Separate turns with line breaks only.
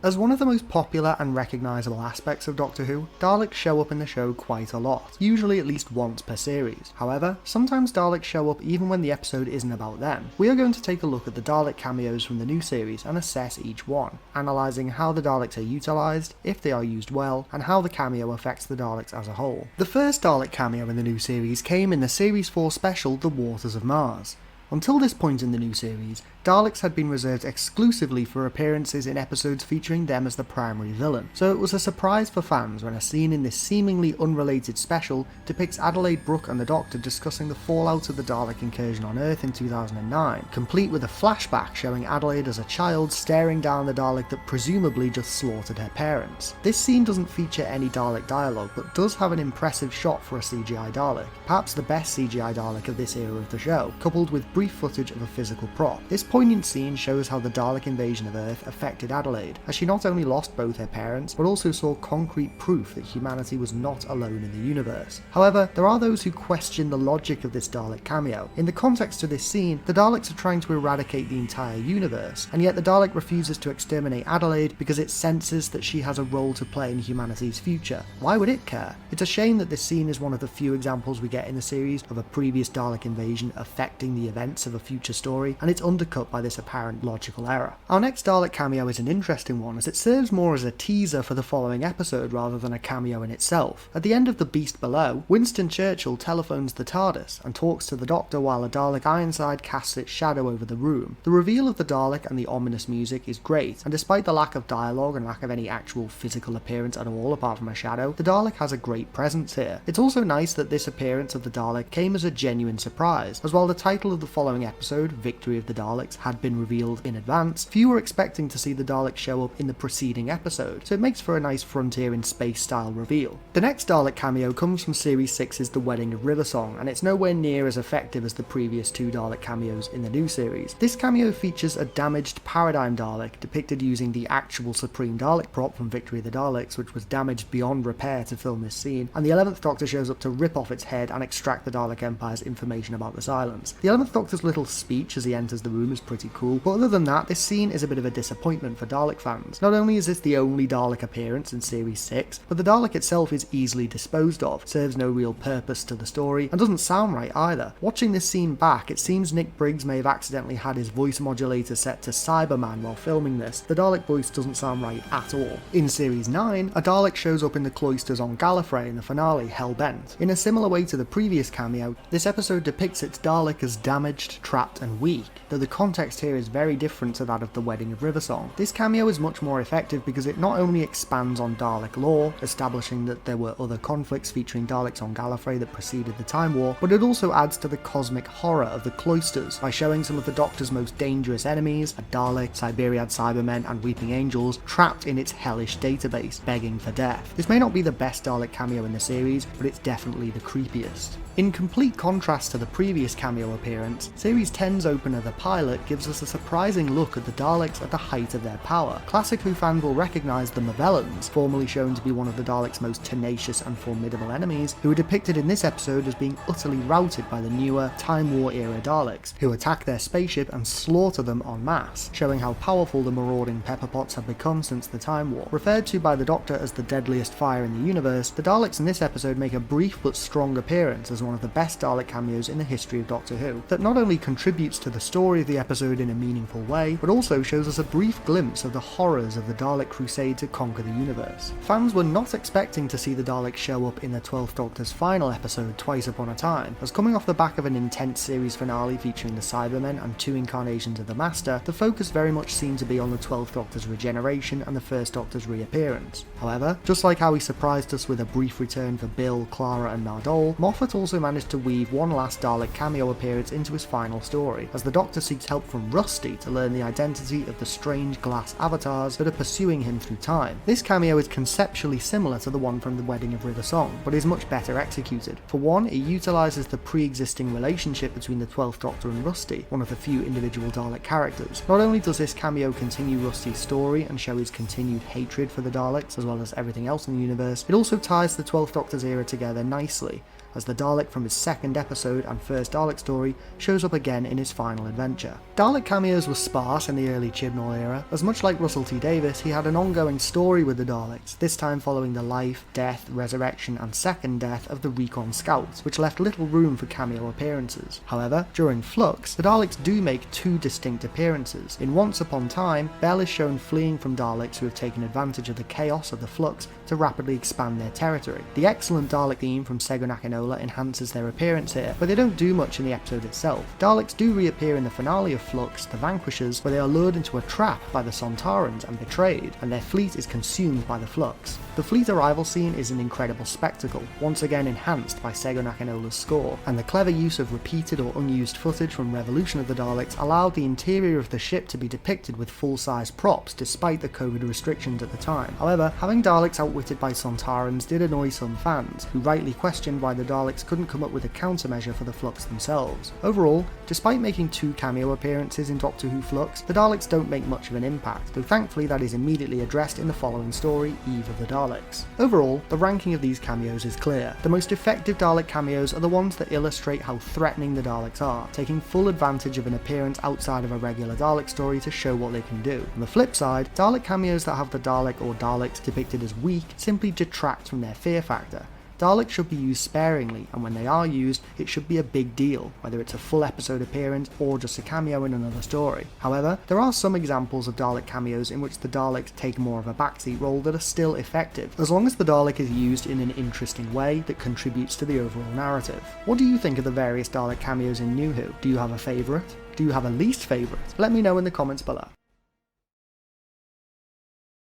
As one of the most popular and recognisable aspects of Doctor Who, Daleks show up in the show quite a lot, usually at least once per series. However, sometimes Daleks show up even when the episode isn't about them. We are going to take a look at the Dalek cameos from the new series and assess each one, analysing how the Daleks are utilised, if they are used well, and how the cameo affects the Daleks as a whole. The first Dalek cameo in the new series came in the Series 4 special The Waters of Mars. Until this point in the new series, Daleks had been reserved exclusively for appearances in episodes featuring them as the primary villain, so it was a surprise for fans when a scene in this seemingly unrelated special depicts Adelaide Brooke and the Doctor discussing the fallout of the Dalek incursion on Earth in 2009, complete with a flashback showing Adelaide as a child staring down the Dalek that presumably just slaughtered her parents. This scene doesn't feature any Dalek dialogue, but does have an impressive shot for a CGI Dalek, perhaps the best CGI Dalek of this era of the show, coupled with brief footage of a physical prop. This poignant scene shows how the Dalek invasion of Earth affected Adelaide, as she not only lost both her parents, but also saw concrete proof that humanity was not alone in the universe. However, there are those who question the logic of this Dalek cameo. In the context of this scene, the Daleks are trying to eradicate the entire universe, and yet the Dalek refuses to exterminate Adelaide because it senses that she has a role to play in humanity's future. Why would it care? It's a shame that this scene is one of the few examples we get in the series of a previous Dalek invasion affecting the events of a future story, and it's undercut by this apparent logical error. Our next Dalek cameo is an interesting one, as it serves more as a teaser for the following episode rather than a cameo in itself. At the end of The Beast Below, Winston Churchill telephones the TARDIS and talks to the Doctor while a Dalek Ironside casts its shadow over the room. The reveal of the Dalek and the ominous music is great, and despite the lack of dialogue and lack of any actual physical appearance at all apart from a shadow, the Dalek has a great presence here. It's also nice that this appearance of the Dalek came as a genuine surprise, as while the title of the following episode, Victory of the Daleks, had been revealed in advance, few were expecting to see the Dalek show up in the preceding episode, so it makes for a nice frontier in space style reveal. The next Dalek cameo comes from Series 6's The Wedding of Riversong, and it's nowhere near as effective as the previous two Dalek cameos in the new series. This cameo features a damaged Paradigm Dalek depicted using the actual Supreme Dalek prop from Victory of the Daleks, which was damaged beyond repair to film this scene, and the 11th Doctor shows up to rip off its head and extract the Dalek Empire's information about the silence. The 11th Doctor's little speech as he enters the room is pretty cool, but other than that, this scene is a bit of a disappointment for Dalek fans. Not only is this the only Dalek appearance in Series 6, but the Dalek itself is easily disposed of, serves no real purpose to the story, and doesn't sound right either. Watching this scene back, it seems Nick Briggs may have accidentally had his voice modulator set to Cyberman while filming this. The Dalek voice doesn't sound right at all. In Series 9, a Dalek shows up in the Cloisters on Gallifrey in the finale, Hellbent. In a similar way to the previous cameo, this episode depicts its Dalek as damaged, trapped, and weak, though the context here is very different to that of The Wedding of Riversong. This cameo is much more effective because it not only expands on Dalek lore, establishing that there were other conflicts featuring Daleks on Gallifrey that preceded the Time War, but it also adds to the cosmic horror of the Cloisters by showing some of the Doctor's most dangerous enemies, a Dalek, Siberiad Cybermen, and Weeping Angels, trapped in its hellish database, begging for death. This may not be the best Dalek cameo in the series, but it's definitely the creepiest. In complete contrast to the previous cameo appearance, Series 10's opener The Pilot gives us a surprising look at the Daleks at the height of their power. Classic Who fans will recognise the Movellans, formerly shown to be one of the Daleks' most tenacious and formidable enemies, who are depicted in this episode as being utterly routed by the newer Time War era Daleks, who attack their spaceship and slaughter them en masse, showing how powerful the marauding Pepperpots have become since the Time War. Referred to by the Doctor as the deadliest fire in the universe, the Daleks in this episode make a brief but strong appearance as one of the best Dalek cameos in the history of Doctor Who, that not only contributes to the story of the episode in a meaningful way, but also shows us a brief glimpse of the horrors of the Dalek crusade to conquer the universe. Fans were not expecting to see the Daleks show up in the 12th Doctor's final episode, Twice Upon a Time, as coming off the back of an intense series finale featuring the Cybermen and two incarnations of the Master, the focus very much seemed to be on the 12th Doctor's regeneration and the 1st Doctor's reappearance. However, just like how he surprised us with a brief return for Bill, Clara and Nardole, Moffat also managed to weave one last Dalek cameo appearance into his final story, as the Doctor seeks help from Rusty to learn the identity of the strange glass avatars that are pursuing him through time. This cameo is conceptually similar to the one from The Wedding of Riversong, but is much better executed. For one, it utilises the pre-existing relationship between the 12th Doctor and Rusty, one of the few individual Dalek characters. Not only does this cameo continue Rusty's story and show his continued hatred for the Daleks, as well as everything else in the universe, it also ties the 12th Doctor's era together nicely, as the Dalek from his second episode and first Dalek story shows up again in his final adventure. Dalek cameos were sparse in the early Chibnall era, as much like Russell T Davies, he had an ongoing story with the Daleks, this time following the life, death, resurrection and second death of the Recon Scouts, which left little room for cameo appearances. However, during Flux, the Daleks do make two distinct appearances. In Once Upon Time, Bell is shown fleeing from Daleks who have taken advantage of the chaos of the Flux to rapidly expand their territory. The excellent Dalek theme from Sego Nakanola enhances their appearance here, but they don't do much in the episode itself. Daleks do reappear in the finale of Flux, The Vanquishers, where they are lured into a trap by the Sontarans and betrayed, and their fleet is consumed by the Flux. The fleet arrival scene is an incredible spectacle, once again enhanced by Sego Nakanola's score, and the clever use of repeated or unused footage from Revolution of the Daleks allowed the interior of the ship to be depicted with full-size props despite the COVID restrictions at the time. However, having Daleks outwitted by Sontarans did annoy some fans, who rightly questioned why the Daleks couldn't come up with a countermeasure for the Flux themselves. Overall, despite making two cameo appearances in Doctor Who Flux, the Daleks don't make much of an impact, though thankfully that is immediately addressed in the following story, Eve of the Daleks. Overall, the ranking of these cameos is clear. The most effective Dalek cameos are the ones that illustrate how threatening the Daleks are, taking full advantage of an appearance outside of a regular Dalek story to show what they can do. On the flip side, Dalek cameos that have the Dalek or Daleks depicted as weak simply detract from their fear factor. Daleks should be used sparingly, and when they are used, it should be a big deal, whether it's a full episode appearance or just a cameo in another story. However, there are some examples of Dalek cameos in which the Daleks take more of a backseat role that are still effective, as long as the Dalek is used in an interesting way that contributes to the overall narrative. What do you think of the various Dalek cameos in New Who? Do you have a favourite? Do you have a least favourite? Let me know in the comments below.